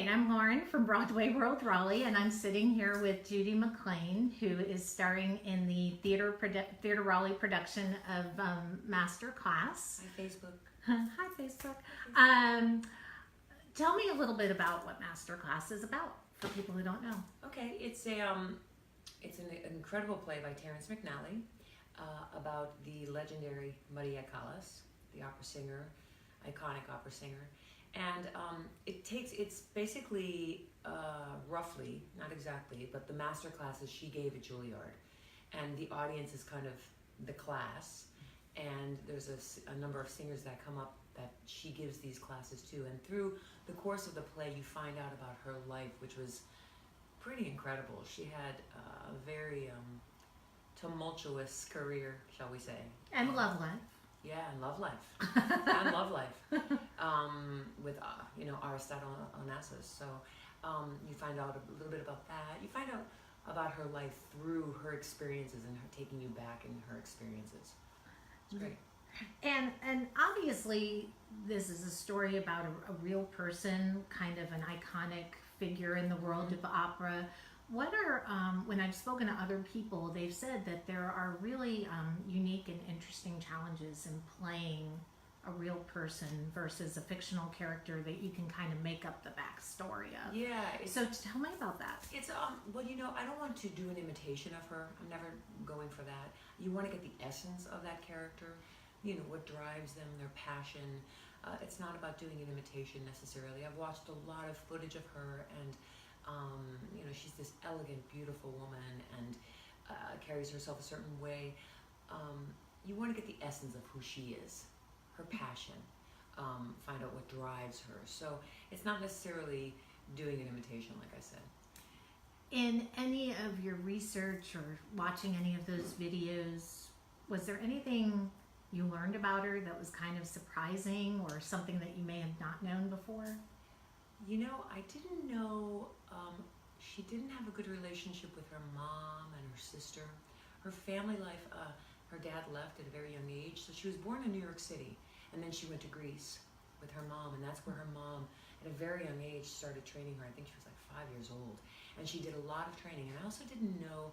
right, I'm Lauren from Broadway World Raleigh, and I'm sitting here with Judy McLane, who is starring in the Theater Raleigh production of Master Class. Hi, Facebook. Hi, Facebook. Tell me a little bit about what Master Class is about for people who don't know. Okay, it's an incredible play by Terrence McNally about the legendary Maria Callas, the opera singer, iconic opera singer. And it's basically roughly, not exactly, but the master classes she gave at Juilliard. And the audience is kind of the class. And there's a number of singers that come up that she gives these classes to. And through the course of the play, you find out about her life, which was pretty incredible. She had a very tumultuous career, shall we say. And love life. Yeah, and love life. And love life. With, Aristotle Onassis. So you find out a little bit about that. You find out about her life through her experiences and her taking you back in her experiences. It's great. And obviously, this is a story about a real person, kind of an iconic figure in the world of opera. What are, when I've spoken to other people, they've said that there are really unique and interesting challenges in playing a real person versus a fictional character that you can kind of make up the backstory of. Yeah. So tell me about that. It's, well, I don't want to do an imitation of her. I'm never going for that. You want to get the essence of that character, what drives them, their passion. It's not about doing an imitation necessarily. I've watched a lot of footage of her, and she's this elegant, beautiful woman, and carries herself a certain way. You want to get the essence of who she is, her passion, find out what drives her. So it's not necessarily doing an imitation, like I said. In any of your research or watching any of those videos, was there anything you learned about her that was kind of surprising or something that you may have not known before? I didn't know she didn't have a good relationship with her mom and her sister. Her family life, her dad left at a very young age, so she was born in New York City, and then she went to Greece with her mom, and that's where her mom, at a very young age, started training her. I think she was like 5 years old, and she did a lot of training. And I also didn't know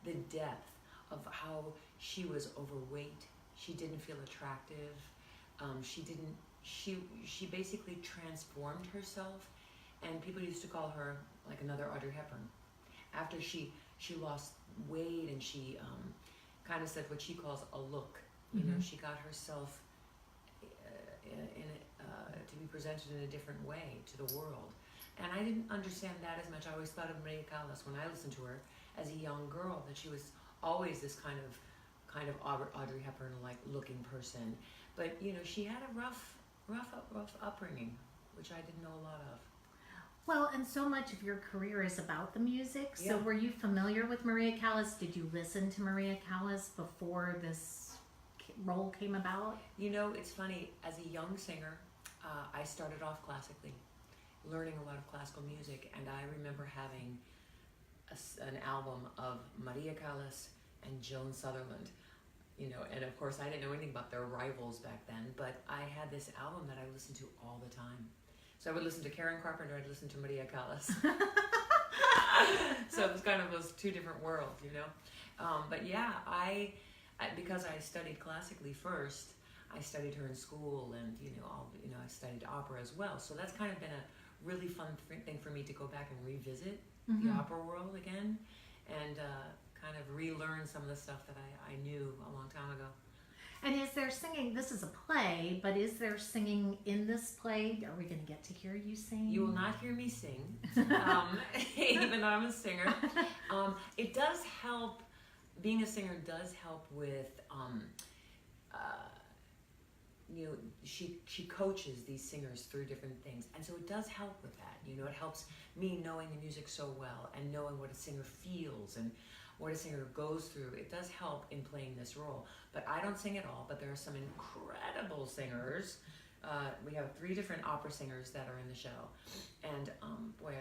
the depth of how she was overweight. She didn't feel attractive. She basically transformed herself, and people used to call her like another Audrey Hepburn. After she lost weight, and she kind of said what she calls a look. She got herself to be presented in a different way to the world. And I didn't understand that as much. I always thought of Maria Callas when I listened to her as a young girl, that she was always this kind of Audrey Hepburn-like looking person. But she had a rough upbringing, which I didn't know a lot of. Well, and so much of your career is about the music. So Yeah. were you familiar with Maria Callas? Did you listen to Maria Callas before this role came about? It's funny. As a young singer, I started off classically, learning a lot of classical music, and I remember having an album of Maria Callas and Joan Sutherland. And of course I didn't know anything about their rivals back then, but I had this album that I listened to all the time. So I would listen to Karen Carpenter, I'd listen to Maria Callas. So it was kind of those two different worlds, But yeah, I because I studied classically first, I studied her in school, and I studied opera as well. So that's kind of been a really fun thing for me to go back and revisit the opera world again, and kind of relearn some of the stuff that I knew a long time ago. And is there singing? This is a play, but is there singing in this play? Are we going to get to hear you sing? You will not hear me sing, even though I'm a singer. It does help. Being a singer does help with, she coaches these singers through different things, and so it does help with that. It helps me knowing the music so well and knowing what a singer feels and what a singer goes through. It does help in playing this role. But I don't sing at all, but there are some incredible singers. We have 3 different opera singers that are in the show, and boy,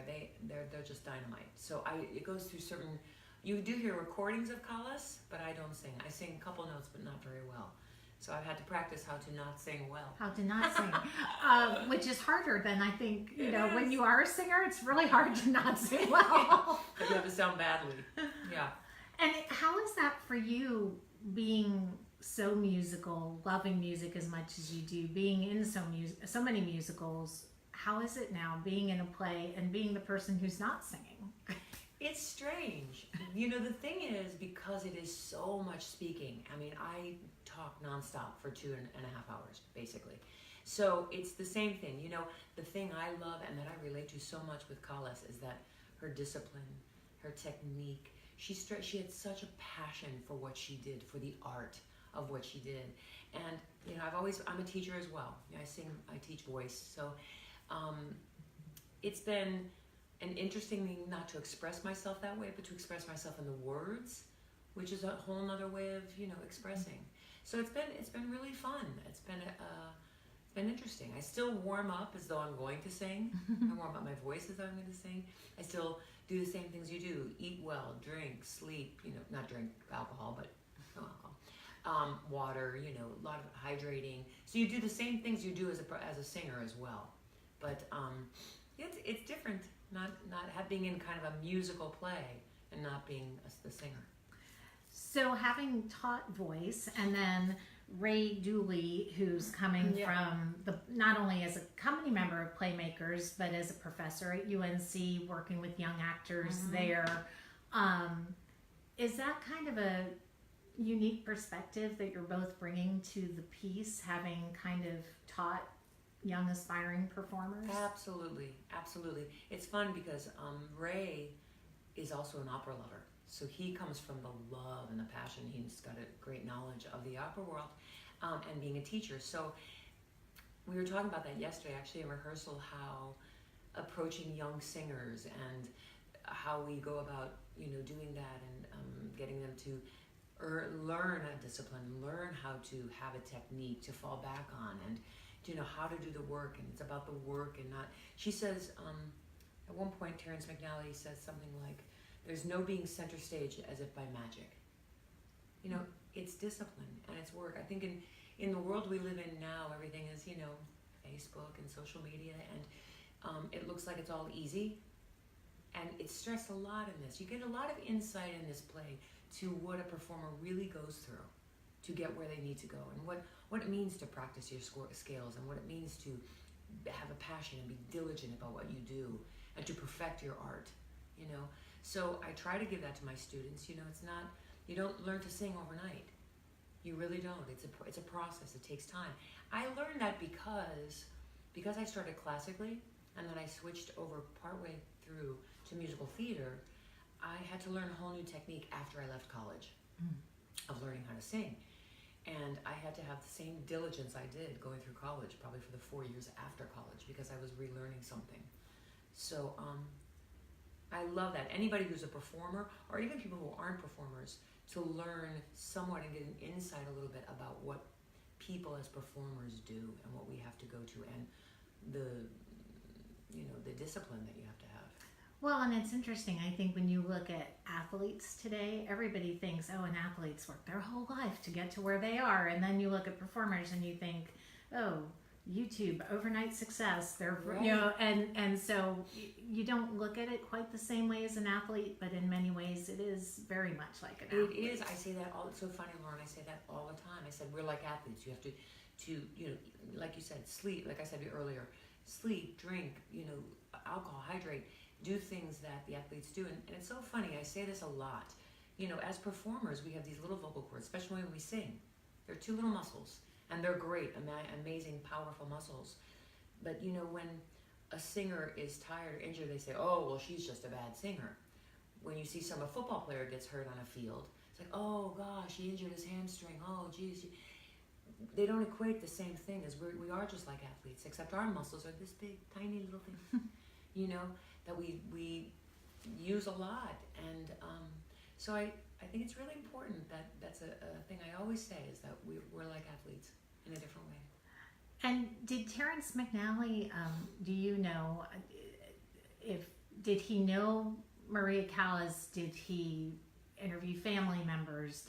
they're just dynamite. So it goes through certain. You do hear recordings of Callas, but I don't sing. I sing a couple notes, but not very well. So I've had to practice how to not sing well. How to not sing, which is harder than I think, when is. you are a singer, it's really hard to not sing well. But you have to sound badly. Yeah. And how is that for you, being so musical, loving music as much as you do, being in so many musicals? How is it now being in a play and being the person who's not singing? It's strange. The thing is, because it is so much speaking, I mean, I talk nonstop for 2.5 hours, basically. So it's the same thing. The thing I love and that I relate to so much with Callis is that her discipline, her technique, she had such a passion for what she did, for the art of what she did. And, I'm a teacher as well. I teach voice. So it's been an interesting thing not to express myself that way, but to express myself in the words, which is a whole nother way of, expressing. So it's been really fun. It's been interesting. I still warm up as though I'm going to sing. I warm up my voice as though I'm going to sing. I still do the same things you do: eat well, drink, sleep. Not drink alcohol, but no alcohol. Water. A lot of hydrating. So you do the same things you do as a singer as well. But it's different. Not being in kind of a musical play and not being the singer. So having taught voice, and then Ray Dooley, who's coming from not only as a company member of Playmakers, but as a professor at UNC, working with young actors there. Is that kind of a unique perspective that you're both bringing to the piece, having kind of taught young aspiring performers? Absolutely. It's fun because Ray is also an opera lover. So he comes from the love and the passion. He's got a great knowledge of the opera world and being a teacher. So we were talking about that yesterday, actually, in rehearsal, how approaching young singers and how we go about, doing that and getting them to learn a discipline, learn how to have a technique to fall back on, and how to do the work. And it's about the work and not. She says, at one point, Terrence McNally says something like, "There's no being center stage as if by magic." It's discipline and it's work. I think in the world we live in now, everything is, Facebook and social media, and it looks like it's all easy. And it's stressed a lot in this. You get a lot of insight in this play to what a performer really goes through to get where they need to go, and what it means to practice your scales, and what it means to have a passion and be diligent about what you do, and to perfect your art, So I try to give that to my students. It's not, you don't learn to sing overnight. You really don't. It's a process. It takes time. I learned that because I started classically, and then I switched over partway through to musical theater. I had to learn a whole new technique after I left college of learning how to sing. And I had to have the same diligence I did going through college, probably for the 4 years after college, because I was relearning something. So I love that. Anybody who's a performer, or even people who aren't performers, to learn somewhat and get an insight a little bit about what people as performers do and what we have to go to, and the discipline that you have to have. Well, and it's interesting. I think when you look at athletes today, everybody thinks, and athletes work their whole life to get to where they are. And then you look at performers and you think, YouTube, overnight success. They're, right. And so you don't look at it quite the same way as an athlete, but in many ways it is very much like an athlete. It is. I say that all. It's so funny, Lauren. I say that all the time. I said we're like athletes. You have to like you said, sleep. Like I said earlier, sleep, drink, alcohol, hydrate. Do things that the athletes do. And it's so funny, I say this a lot. As performers, we have these little vocal cords, especially when we sing. They're two little muscles, and they're great, amazing, powerful muscles. But, when a singer is tired or injured, they say, oh, well, she's just a bad singer. When you see a football player gets hurt on a field, it's like, oh, gosh, he injured his hamstring. Oh, geez. They don't equate the same thing as we are just like athletes, except our muscles are this big, tiny little thing, that we use a lot. And so I think it's really important that's a thing I always say, is that we're like athletes in a different way. And did Terrence McNally, do you know, did he know Maria Callas? Did he interview family members?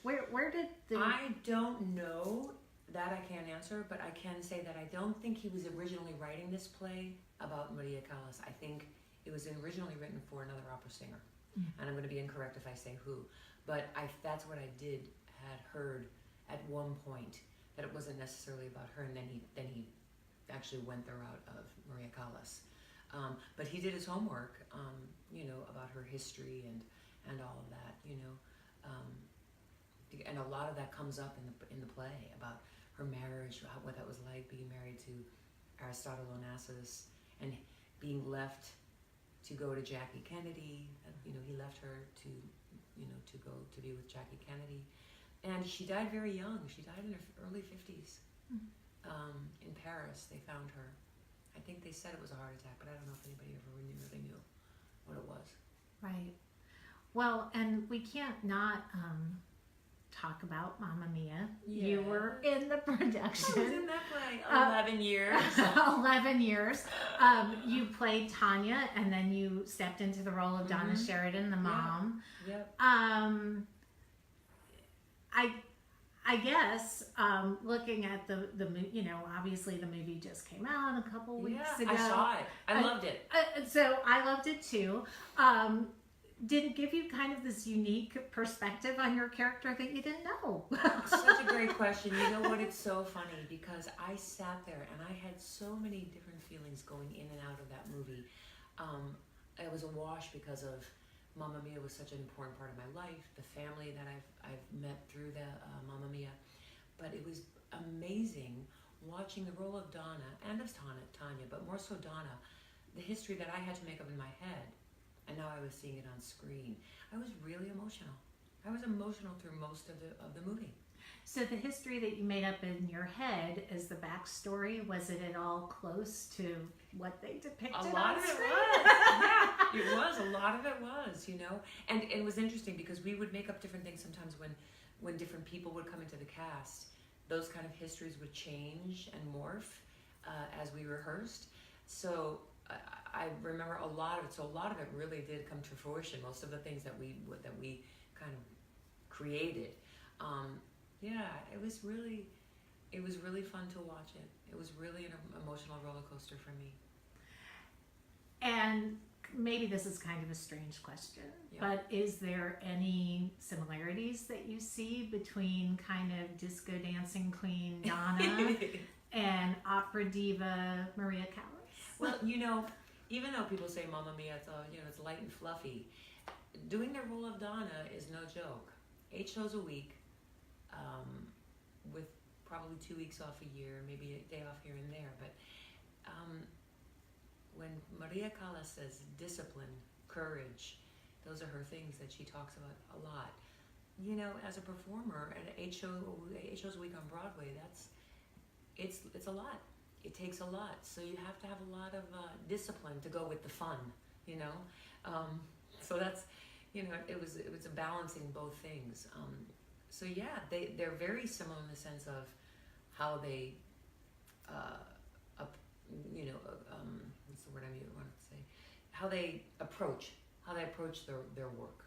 Where did the I don't know. That I can't answer, but I can say that I don't think he was originally writing this play about Maria Callas. I think it was originally written for another opera singer, and I'm going to be incorrect if I say who, but that's what I had heard at one point, that it wasn't necessarily about her, and then he actually went the route of Maria Callas. But he did his homework, about her history and all of that, and a lot of that comes up in the play about her marriage, what that was like being married to Aristotle Onassis and being left to go to Jackie Kennedy. He left her to go to be with Jackie Kennedy, and she died very young. She died in her early 50s. In Paris. They found her. I think they said it was a heart attack, but I don't know if anybody ever really knew what it was. Right. Well, and we can't not talk about Mamma Mia. Yeah. You were in the production. I was in that play 11 years. 11 years. You played Tanya, and then you stepped into the role of Donna Sheridan, the mom. Yep. I guess looking at the obviously the movie just came out a couple weeks ago. I saw it. I loved it. So I loved it too. Did it give you kind of this unique perspective on your character that you didn't know? Such a great question. You know what? It's so funny because I sat there and I had so many different feelings going in and out of that movie. It was a wash because of Mamma Mia was such an important part of my life, the family that I've met through the Mamma Mia. But it was amazing watching the role of Donna and of Tanya, but more so Donna, the history that I had to make up in my head. And now I was seeing it on screen. I was really emotional. I was emotional through most of the movie. So the history that you made up in your head is the backstory. Was it at all close to what they depicted on screen? A lot of it was. Yeah, it was. A lot of it was, And it was interesting because we would make up different things sometimes when different people would come into the cast. Those kind of histories would change and morph as we rehearsed. So I remember a lot of it. So a lot of it really did come to fruition. Most of the things that we kind of created. It was really fun to watch it. It was really an emotional roller coaster for me. And maybe this is kind of a strange question, but is there any similarities that you see between kind of disco dancing queen Donna and opera diva Maria Callas? Well, even though people say Mamma Mia, it's light and fluffy, doing the role of Donna is no joke. 8 shows a week, with probably 2 weeks off a year, maybe a day off here and there. But when Maria Callas says discipline, courage, those are her things that she talks about a lot. As a performer at 8 shows a week on Broadway, it's a lot. It takes a lot, so you have to have a lot of discipline to go with the fun, So that's, it was a balancing both things. So yeah, they're very similar in the sense of how they, what's the word I wanted to say? How they approach their work.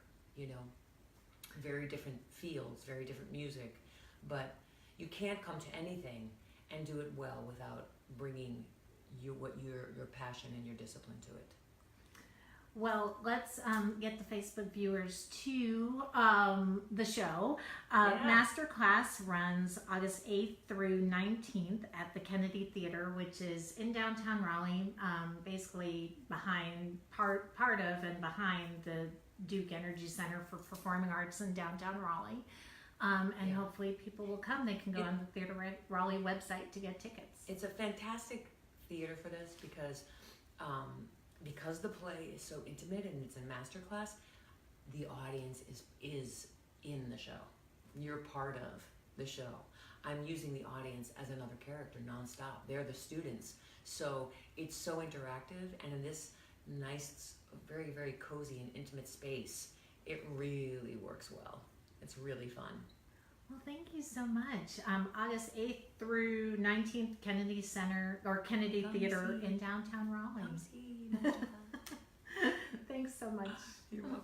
Very different fields, very different music, but you can't come to anything and do it well without bringing your passion and your discipline to it. Well, let's get the Facebook viewers to the show. Masterclass runs August 8th through 19th at the Kennedy Theater, which is in downtown Raleigh, basically behind part of and behind the Duke Energy Center for Performing Arts in downtown Raleigh. Hopefully people will come. They can go on the Theater Raleigh website to get tickets. It's a fantastic theater for this because the play is so intimate and it's a masterclass. The audience is in the show. You're part of the show. I'm using the audience as another character nonstop. They're the students. So it's so interactive, and in this nice, very, very cozy and intimate space, it really works well. It's really fun. Well, thank you so much. August 8th through 19th, Kennedy Center or Kennedy Theater in downtown Raleigh. Come see. Thanks so much. You're welcome.